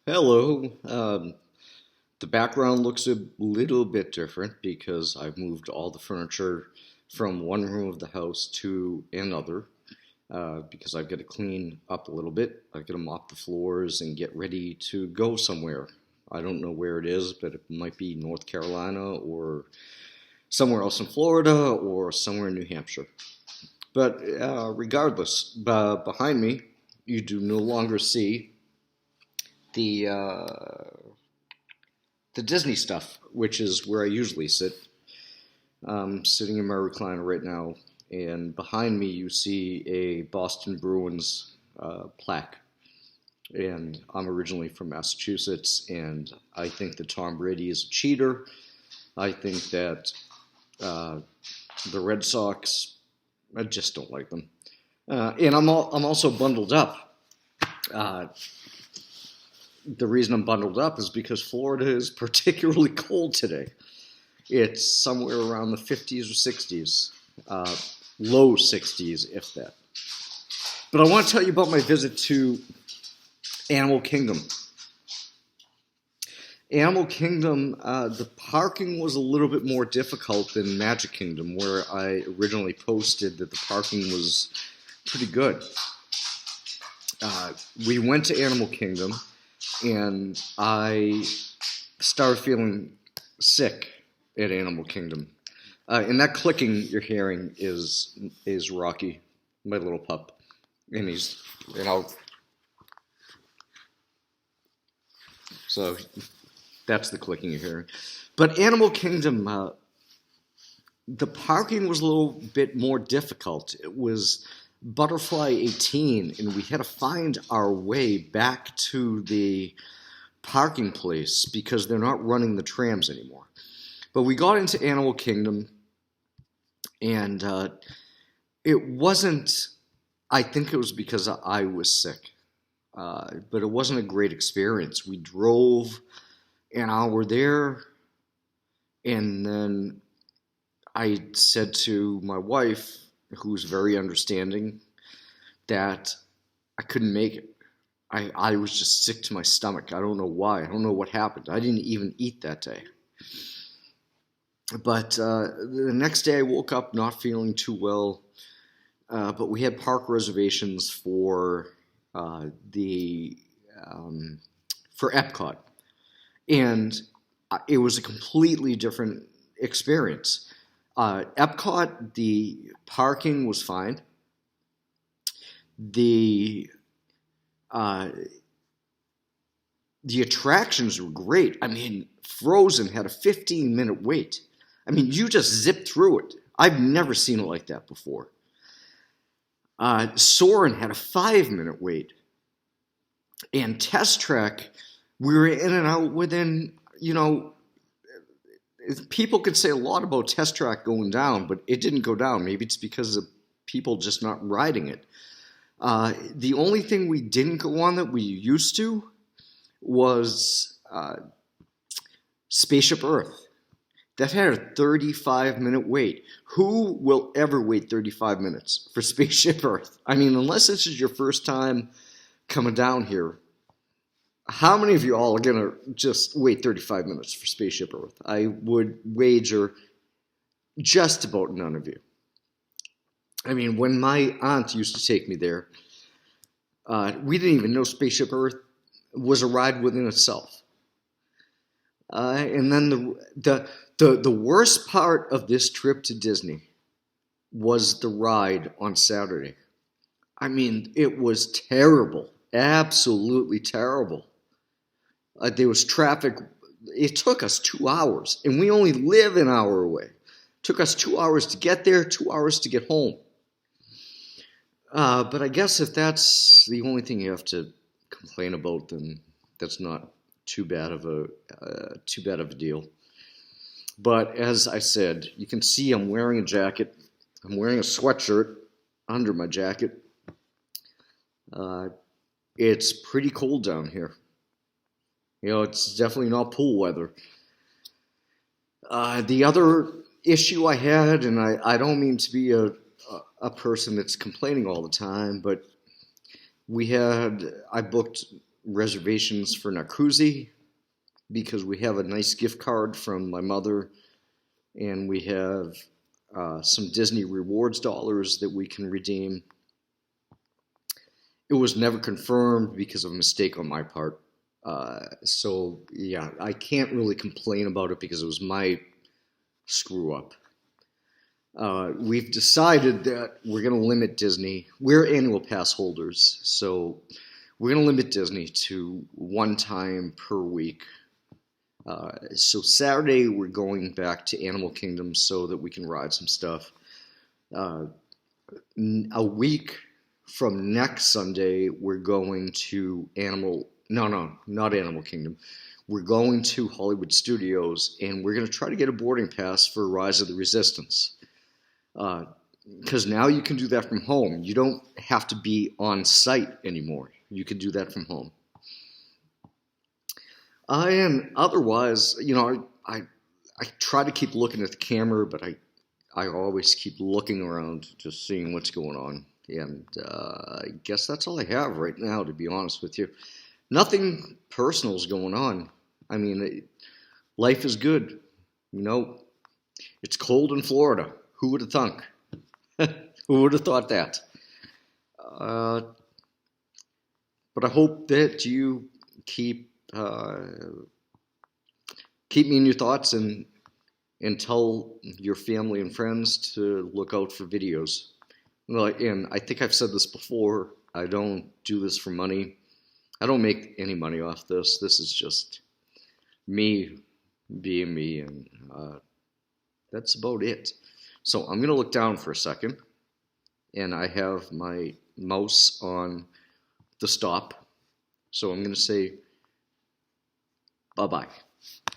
Hello. The background looks a little bit different because I've moved all the furniture from one room of the house to another because I've got to clean up a little bit. I've got to mop the floors and get ready to go somewhere. I don't know where it is, but it might be North Carolina or somewhere else in Florida or somewhere in New Hampshire. But regardless, behind me, you do no longer see the the Disney stuff, which is where I usually sit. I'm sitting in my recliner right now, and behind me you see a Boston Bruins plaque. And I'm originally from Massachusetts, and I think that Tom Brady is a cheater. I think that uh, the Red Sox, I just don't like them. And I'm also bundled up. Uh, the reason I'm bundled up is because Florida is particularly cold today. It's somewhere around the 50s or 60s, low 60s, if that. But I want to tell you about my visit to Animal Kingdom. Animal Kingdom, the parking was a little bit more difficult than Magic Kingdom, where I originally posted that the parking was pretty good. We went to Animal Kingdom, and I started feeling sick at Animal Kingdom. And that clicking you're hearing is Rocky, my little pup, and he's so that's the clicking you're hearing. But Animal Kingdom, the parking was a little bit more difficult. It was Butterfly 18, and we had to find our way back to the parking place because they're not running the trams anymore. But we got into Animal Kingdom, and it wasn't, I think it was because I was sick, but it wasn't a great experience. We drove an hour there, and then I said to my wife, who's very understanding, that I couldn't make it. I was just sick to my stomach. I don't know why. I don't know what happened. I didn't even eat that day. But the next day I woke up not feeling too well. But we had park reservations for the for Epcot, and it was a completely different experience. Epcot, the parking was fine. The uh, the attractions were great. I mean, Frozen had a 15-minute wait. I mean, you just zipped through it. I've never seen it like that before. Soarin' had a 5-minute wait. And Test Track, we were in and out within, people could say a lot about Test Track going down, but it didn't go down. Maybe it's because of people just not riding it. The only thing we didn't go on that we used to was Spaceship Earth. That had a 35-minute wait. Who will ever wait 35 minutes for Spaceship Earth? I mean, unless this is your first time coming down here, how many of you all are going to just wait 35 minutes for Spaceship Earth? I would wager just about none of you. I mean, when my aunt used to take me there, we didn't even know Spaceship Earth was a ride within itself. And then the worst part of this trip to Disney was the ride on Saturday. I mean, it was terrible, absolutely terrible. There was traffic. It took us 2 hours, and we only live an hour away. It took us 2 hours to get there, 2 hours to get home. But I guess if that's the only thing you have to complain about, then that's not too bad of a deal. But as I said, you can see I'm wearing a jacket. I'm wearing a sweatshirt under my jacket. It's pretty cold down here. It's definitely not pool weather. The other issue I had, and I don't mean to be a person that's complaining all the time, but I booked reservations for Narcoozy because we have a nice gift card from my mother, and we have some Disney rewards dollars that we can redeem. It was never confirmed because of a mistake on my part. So yeah, I can't really complain about it because it was my screw up. We've decided that we're going to limit Disney. We're annual pass holders, so we're going to limit Disney to one time per week. So Saturday we're going back to Animal Kingdom so that we can ride some stuff. A week from next Sunday we're going to not Animal Kingdom. We're going to Hollywood Studios, and we're going to try to get a boarding pass for Rise of the Resistance. Because now you can do that from home. You don't have to be on site anymore. You can do that from home. And otherwise, I try to keep looking at the camera, but I always keep looking around, just seeing what's going on. And I guess that's all I have right now, to be honest with you. Nothing personal is going on. I mean, life is good. It's cold in Florida. Who would have thunk? Who would have thought that? But I hope that you keep me in your thoughts and tell your family and friends to look out for videos. And I think I've said this before. I don't do this for money. I don't make any money off this. This is just me being me, and that's about it. So I'm going to look down for a second, and I have my mouse on the stop. So I'm going to say bye-bye.